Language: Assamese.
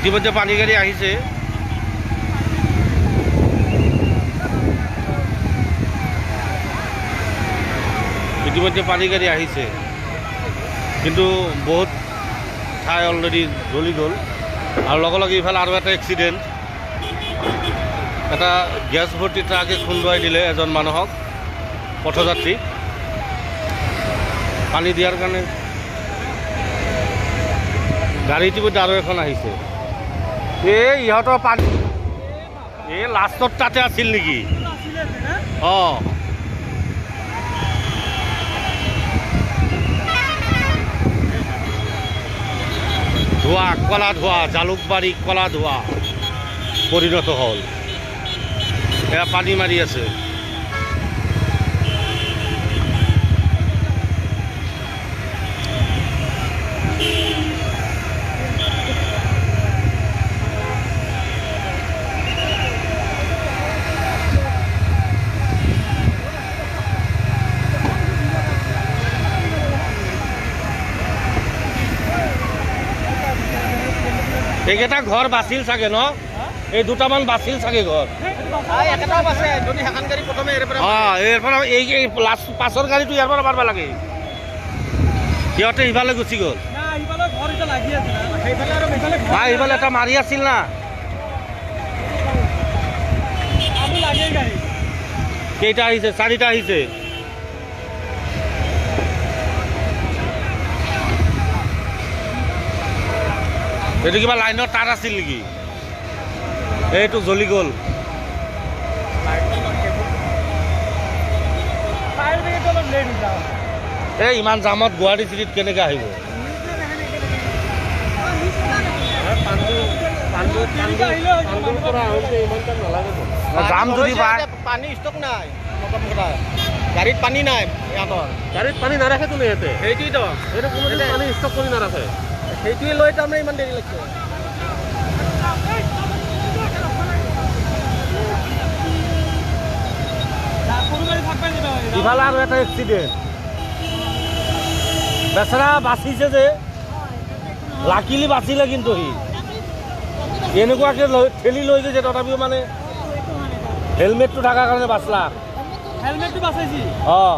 ইতিমধ্যে পানী গাড়ী আহিছে। ইতিমধ্যে পানী গাড়ী আহিছে, কিন্তু বহুত ঠাই অলৰেডি জ্বলি গ'ল। আৰু লগে লগে ইফালে আৰু এটা এক্সিডেণ্ট, এটা গেছ ভৰ্তি ট্ৰাকে খুন্দুৱাই দিলে এজন মানুহক, পথযাত্ৰী। পানী দিয়াৰ কাৰণে গাড়ী ইতিমধ্যে আৰু এখন আহিছে। ইহঁতৰ পানী লাষ্টত তাতে আছিল নেকি? অঁ, ধোঁৱা, কলা ধোঁৱা, জালুকবাৰী কলা ধোঁৱা পৰিণত হ'ল। এয়া পানী মাৰি আছে। এইকেইটা ঘৰ বাছিল চাগে ন? এই দুটামান বাছিল চাগে ঘৰ। এই পাছৰ গাড়ীটো ইয়াৰ পৰা মাৰিব লাগে। সিহঁতে সিফালে গুচি গ'ল। সিফালে এটা মাৰি আছিল না। কেইটা আহিছে? 4টা আহিছে। এইটো কিবা লাইনৰ তাৰ আছিল নেকি? এইটো জ্বলি গ'ল। এই ইমান জামত গুৱাহাটী চিটিত কেনেকৈ আহিব? জাম যদি পানী ষ্টক নাই, গাড়ীত পানী নাই। গাড়ীত পানী নাৰাখে তুমি ইয়াতে। সেইটোৱেতো পানী ষ্টক কৰি নাৰাখে। সেইটোৱে লৈ তাৰমানে ইমান দেৰি লাগিছে। ইফালে আৰু এটা এক্সিডেণ্ট। বেচাৰা বাচিছে যে, লাকিলি বাচিলে, কিন্তু সি এনেকুৱাকে ঠেলি লৈ গৈছে, তথাপিও মানে হেলমেটটো থকাৰ কাৰণে বাচলা। হেলমেটটো বাচাইছি। অঁ।